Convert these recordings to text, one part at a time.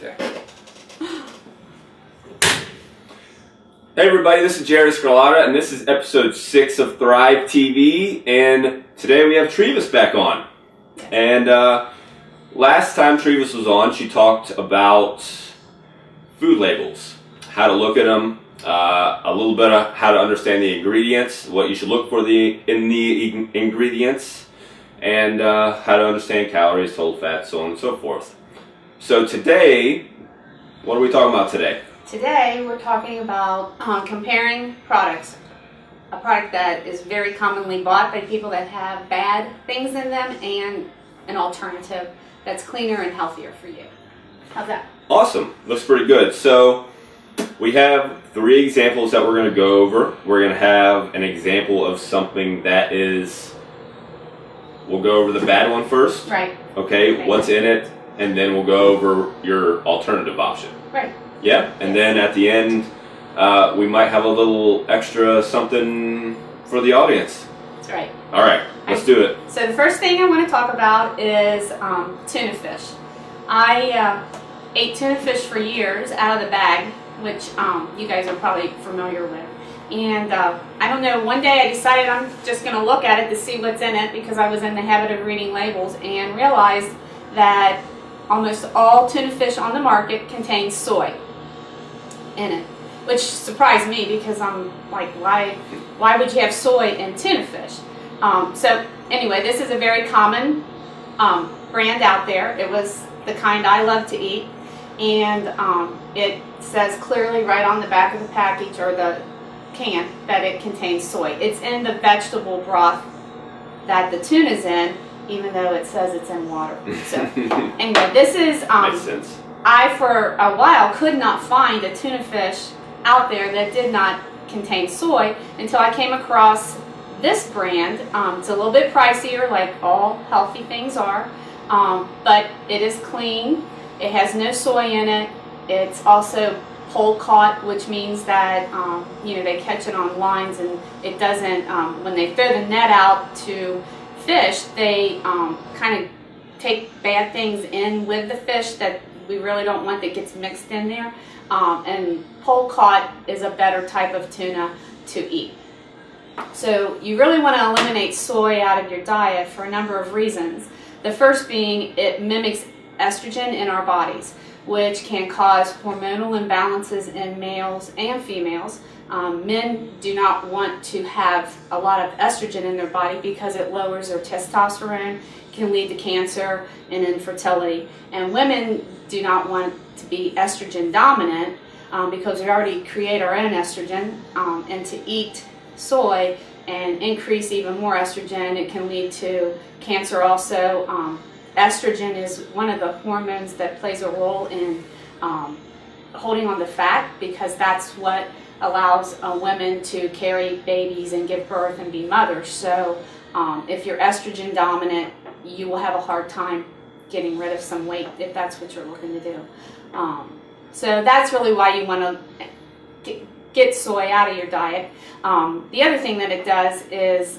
Okay. Hey everybody, this is Jared Escalada, and this is episode 6 of Thrive TV, and today we have Trevis back on. And last time Trevis was on, she talked about food labels, how to look at them, a little bit of how to understand the ingredients, what you should look for in the ingredients, and how to understand calories, total fat, so on and so forth. So today, what are we talking about today? Today we're talking about comparing products. A product that is very commonly bought by people that have bad things in them and an alternative that's cleaner and healthier for you. How's that? Awesome. Looks pretty good. So we have 3 examples that we're going to go over. We're going to have an example of something that is, we'll go over the bad one first. Right. Okay, what's in it, and then we'll go over your alternative option. Right. Yeah, and then at the end, we might have a little extra something for the audience. That's right. All right, let's do it. So the first thing I want to talk about is tuna fish. I ate tuna fish for years out of the bag, which you guys are probably familiar with. And I don't know, one day I decided I'm just going to look at it to see what's in it because I was in the habit of reading labels and realized that almost all tuna fish on the market contains soy in it, which surprised me because I'm like, why would you have soy in tuna fish? So anyway, this is a very common brand out there. It was the kind I love to eat, and it says clearly right on the back of the package or the can that it contains soy. It's in the vegetable broth that the tuna's in, even though it says it's in water. So anyway, this is makes sense. I for a while could not find a tuna fish out there that did not contain soy until I came across this brand. It's a little bit pricier, like all healthy things are, but it is clean. It has no soy in it. It's also pole caught, which means that you know, they catch it on lines, and it doesn't. When they throw the net out to fish, they kind of take bad things in with the fish that we really don't want that gets mixed in there. And pole caught is a better type of tuna to eat. So you really want to eliminate soy out of your diet for a number of reasons. The first being it mimics estrogen in our bodies, which can cause hormonal imbalances in males and females. Men do not want to have a lot of estrogen in their body because it lowers their testosterone, can lead to cancer and infertility. And women do not want to be estrogen dominant because we already create our own estrogen, and to eat soy and increase even more estrogen, it can lead to cancer also. Estrogen is one of the hormones that plays a role in holding on to fat, because that's what allows women to carry babies and give birth and be mothers. So if you're estrogen dominant, you will have a hard time getting rid of some weight if that's what you're looking to do. So that's really why you want to get soy out of your diet. The other thing that it does is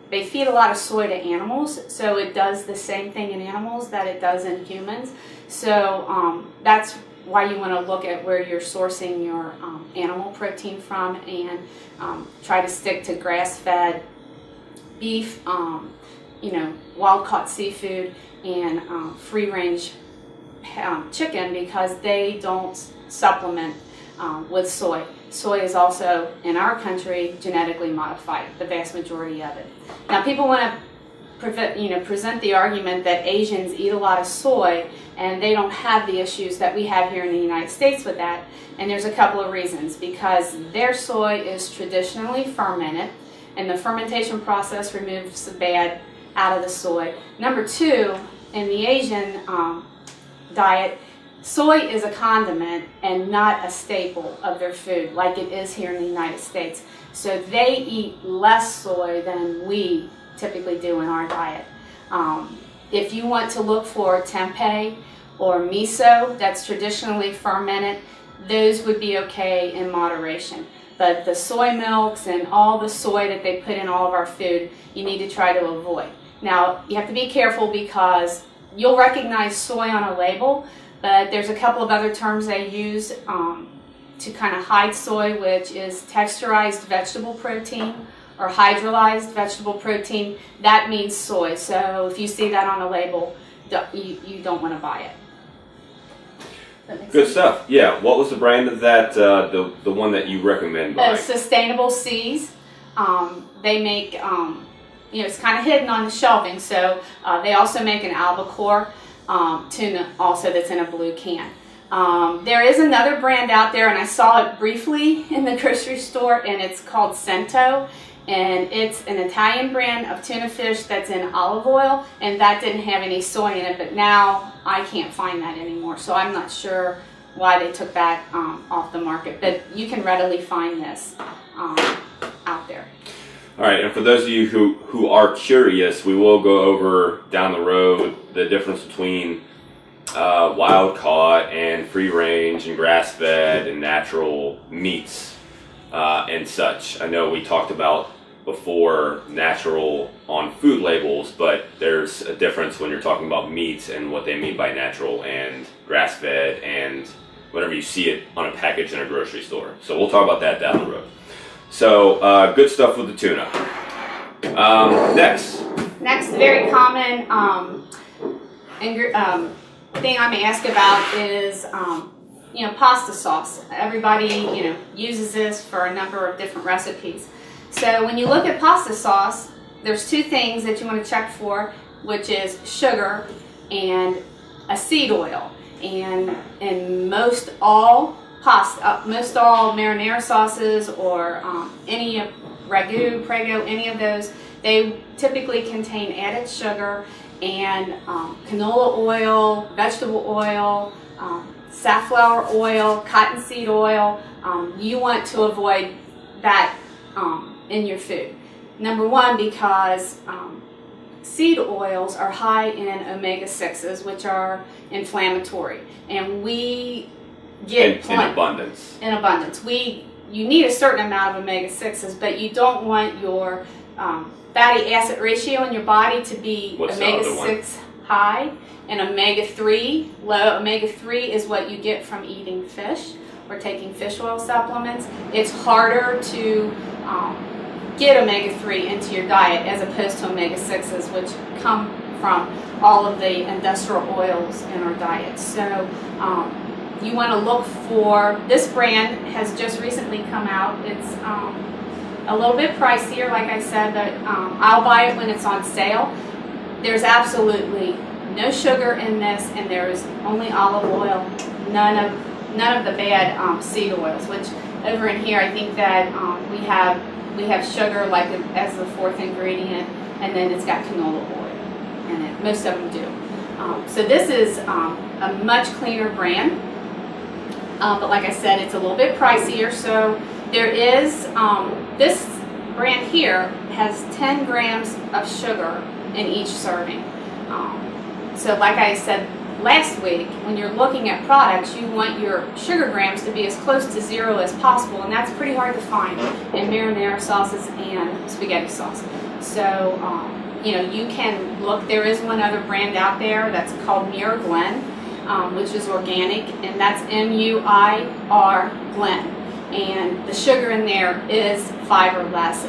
they feed a lot of soy to animals, so it does the same thing in animals that it does in humans. So that's why you want to look at where you're sourcing your animal protein from, and try to stick to grass-fed beef, you know, wild-caught seafood, and free-range chicken, because they don't supplement with soy. Soy is also, in our country, genetically modified, the vast majority of it. Now, people want to present the argument that Asians eat a lot of soy and they don't have the issues that we have here in the United States with that. And there's a couple of reasons. Because their soy is traditionally fermented, and the fermentation process removes the bad out of the soy. Number 2, in the Asian diet, soy is a condiment and not a staple of their food like it is here in the United States. So they eat less soy than we typically do in our diet. If you want to look for tempeh or miso that's traditionally fermented, those would be okay in moderation. But the soy milks and all the soy that they put in all of our food, you need to try to avoid. Now, you have to be careful because you'll recognize soy on a label, But there's a couple of other terms they use to kind of hide soy, which is texturized vegetable protein or hydrolyzed vegetable protein. That means soy. So if you see that on a label, you don't want to buy it. Good stuff. Yeah. What was the brand of that? The one that you recommend buying? Sustainable Seas. They make, it's kind of hidden on the shelving. So they also make an Albacore tuna, also that's in a blue can. There is another brand out there, and I saw it briefly in the grocery store, and it's called Cento. And it's an Italian brand of tuna fish that's in olive oil, and that didn't have any soy in it, but now I can't find that anymore. So I'm not sure why they took that off the market, but you can readily find this out there. All right, and for those of you who are curious, we will go over down the road the difference between wild caught and free range and grass fed and natural meats and such. I know we talked about before natural on food labels, but there's a difference when you're talking about meats and what they mean by natural and grass fed and whenever you see it on a package in a grocery store. So we'll talk about that down the road. So good stuff with the tuna. Next, very common thing I may ask about is pasta sauce. Everybody uses this for a number of different recipes. So when you look at pasta sauce, there's two things that you want to check for, which is sugar and a seed oil. And in most all marinara sauces or any ragu, prego, any of those, they typically contain added sugar and canola oil, vegetable oil, safflower oil, cottonseed oil. You want to avoid that in your food. Number one, because seed oils are high in omega-6s, which are inflammatory, and we get in abundance. In abundance, you need a certain amount of omega-6s, but you don't want your fatty acid ratio in your body to be omega-6 high and omega-3 low. Omega-3 is what you get from eating fish or taking fish oil supplements. It's harder to get omega-3 into your diet as opposed to omega-6s, which come from all of the industrial oils in our diet. So you want to look for, this brand has just recently come out. It's a little bit pricier, like I said, but I'll buy it when it's on sale. There's absolutely no sugar in this, and there's only olive oil, none of the bad seed oils, which over in here I think that we have sugar like as the fourth ingredient, and then it's got canola oil in it. Most of them do. So this is a much cleaner brand, but like I said, it's a little bit pricier. So there is, this brand here has 10 grams of sugar in each serving. So like I said last week, when you're looking at products, you want your sugar grams to be as close to 0 as possible, and that's pretty hard to find in marinara sauces and spaghetti sauce. So, you can look. There is one other brand out there that's called Muir Glen, which is organic, and that's M-U-I-R Glen. And the sugar in there is 5 or less,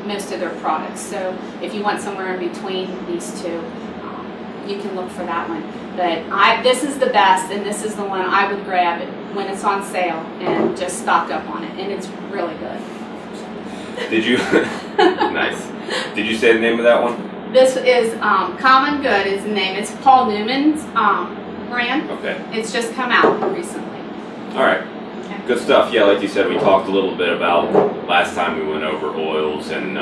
most of their products. So if you want somewhere in between these two, you can look for that one. But this is the best, and this is the one I would grab when it's on sale and just stock up on it, and it's really good. Did you? Nice. Did you say the name of that one? This is Common Good is the name. It's Paul Newman's brand. Okay. It's just come out recently. All right. Okay. Good stuff. Yeah, like you said, we talked a little bit about last time we went over oils and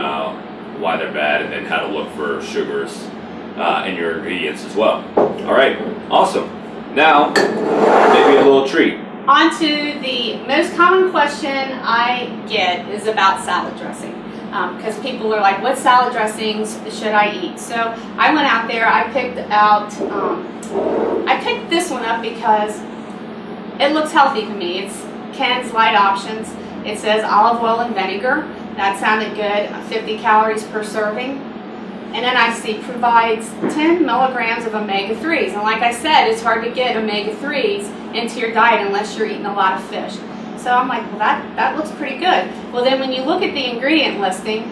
why they're bad, and then how to look for sugars in your ingredients as well. All right, awesome. Now, maybe a little treat. On to the most common question I get is about salad dressing. Because people are like, what salad dressings should I eat? So I went out there, I picked this one up because it looks healthy to me. It's Ken's Light Options. It says olive oil and vinegar. That sounded good, 50 calories per serving. And then I see provides 10 milligrams of omega-3s. And like I said, it's hard to get omega-3s into your diet unless you're eating a lot of fish. So I'm like, well, that looks pretty good. Well, then when you look at the ingredient listing,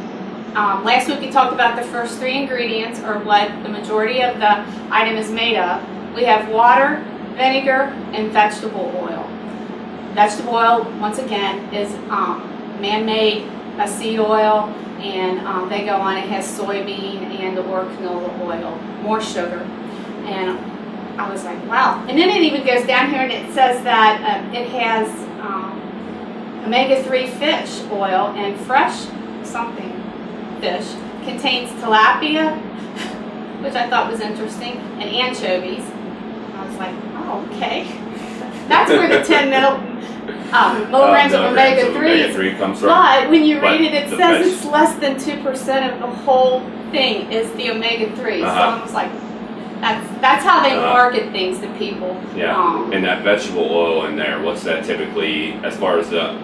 last week we talked about the first 3 ingredients, or what the majority of the item is made of. We have water, vinegar, and vegetable oil. Vegetable oil, once again, is man-made seed oil, and they go on, it has soybean and or canola oil, more sugar. And I was like, wow. And then it even goes down here and it says that it has omega-3 fish oil and fresh something fish, contains tilapia, which I thought was interesting, and anchovies. And I was like, oh, okay. That's where the 10 milligrams of omega-3 comes from. But when you read it, it says it's less than 2% of the whole thing is the omega-3. So I was like, that's how they market things to people. Yeah. And that vegetable oil in there, what's that typically, as far as the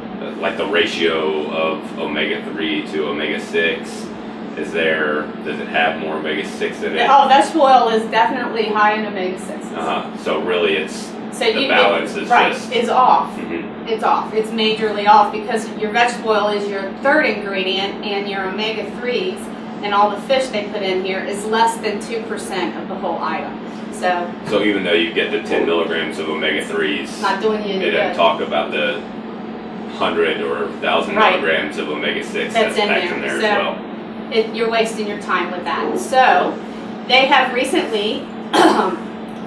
ratio of omega-3 to omega-6? Does it have more omega-6 in it? Oh, vegetable oil is definitely high in omega-6. So really it's, so the balance is just... is off. Mm-hmm. It's off. It's majorly off because your vegetable oil is your 3rd ingredient, and your omega-3s and all the fish they put in here is less than 2% of the whole item. So even though you get the 10 milligrams of omega-3s, not doing you any it good. doesn't talk about the 100 or 1,000 milligrams of omega-6 that's packed in there as well. You're wasting your time with that. So they have recently,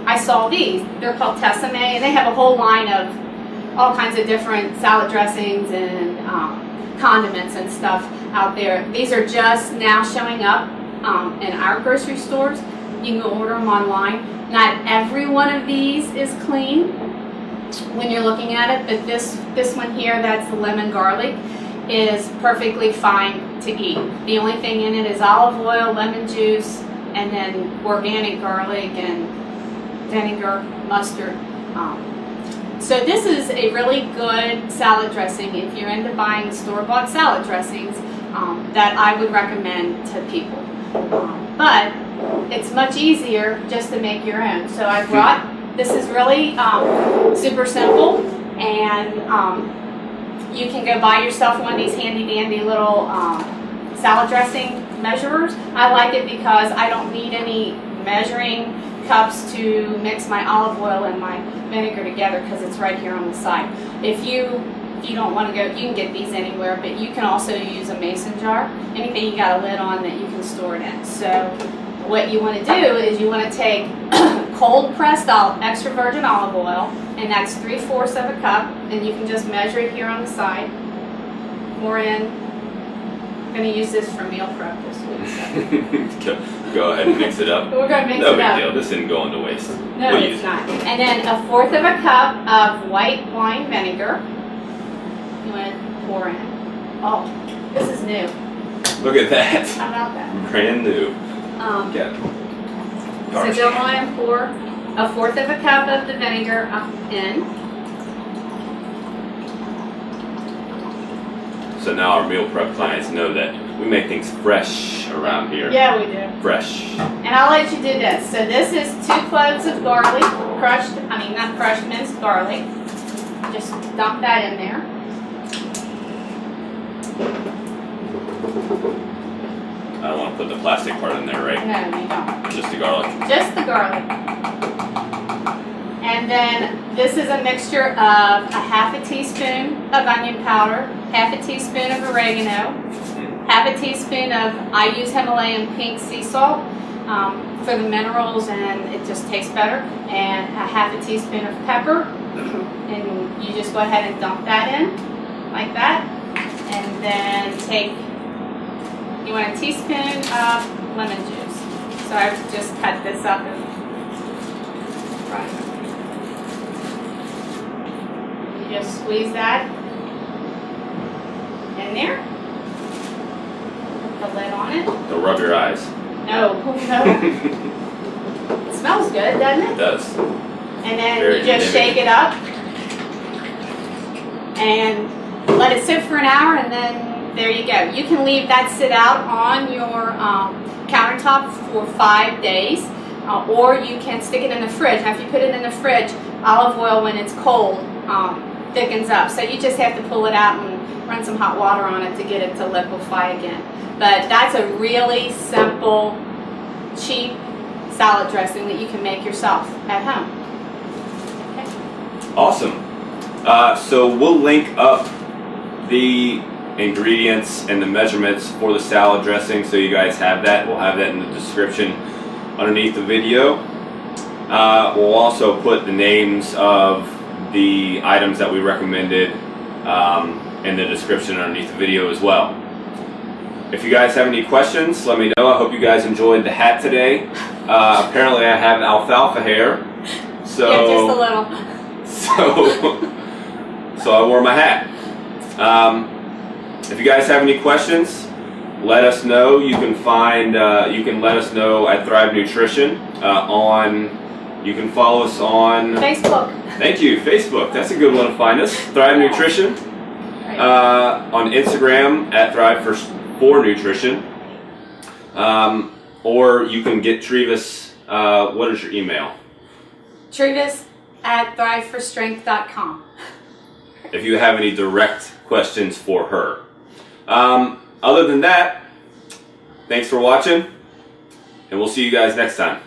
I saw these. They're called Tessame, and they have a whole line of all kinds of different salad dressings and condiments and stuff out there. These are just now showing up in our grocery stores. You can go order them online. Not every one of these is clean when you're looking at it, but this one here, that's the lemon garlic, is perfectly fine to eat. The only thing in it is olive oil, lemon juice, and then organic garlic and vinegar, mustard. So this is a really good salad dressing if you're into buying store-bought salad dressings that I would recommend to people. But it's much easier just to make your own. So I brought, this is really super simple, and you can go buy yourself one of these handy-dandy little salad dressing measurers. I like it because I don't need any measuring cups to mix my olive oil and my vinegar together because it's right here on the side. If you don't want to go, you can get these anywhere, but you can also use a mason jar. Anything you got a lid on that you can store it in. So what you want to do is you want to take cold pressed extra virgin olive oil, and that's 3/4 of a cup, and you can just measure it here on the side. Pour in. I'm going to use this for meal prep this week. Go ahead and mix it up. We're going to mix it up. No big deal. This didn't go into waste. No, it's not. And then 1/4 of a cup of white wine vinegar. You want to pour in. Oh, this is new. Look at that. How about that? Brand new. So go on and pour 1/4 of a cup of the vinegar in. So now our meal prep clients know that we make things fresh around here. Yeah, we do. Fresh. And I'll let you do this. So this is 2 cloves of garlic, crushed, not crushed, minced garlic. Just dump that in there. I don't want to put the plastic part in there, right? No, you don't. Just the garlic. Just the garlic. And then this is a mixture of 1/2 teaspoon of onion powder, 1/2 teaspoon of oregano, 1/2 teaspoon of, I use Himalayan pink sea salt for the minerals and it just tastes better, and 1/2 teaspoon of pepper. And you just go ahead and dump that in like that. And then you want a teaspoon of lemon juice. So I've just cut this up and you just squeeze that in there. Put the lid on it. Don't rub your eyes. No, no. It smells good, doesn't it? It does. And then Very you just shake it up and let it sit for an hour, and then there you go. You can leave that sit out on your countertop for 5 days, or you can stick it in the fridge. Now if you put it in the fridge, olive oil when it's cold thickens up, so you just have to pull it out and run some hot water on it to get it to liquefy again. But that's a really simple, cheap salad dressing that you can make yourself at home. Okay. Awesome. So we'll link up the ingredients and the measurements for the salad dressing so you guys have that. We'll have that in the description underneath the video. We'll also put the names of the items that we recommended in the description underneath the video as well. If you guys have any questions, let me know. I hope you guys enjoyed the hat today. Apparently I have alfalfa hair. So, yeah, just a little. So I wore my hat. If you guys have any questions, let us know. You can let us know at Thrive Nutrition you can follow us on Facebook. Thank you, Facebook. That's a good one to find us. Thrive Nutrition. On Instagram at Thrive for Nutrition. Or you can get Trevis. What is your email? Trevis at thriveforstrength.com. If you have any direct questions for her. Other than that, thanks for watching, and we'll see you guys next time.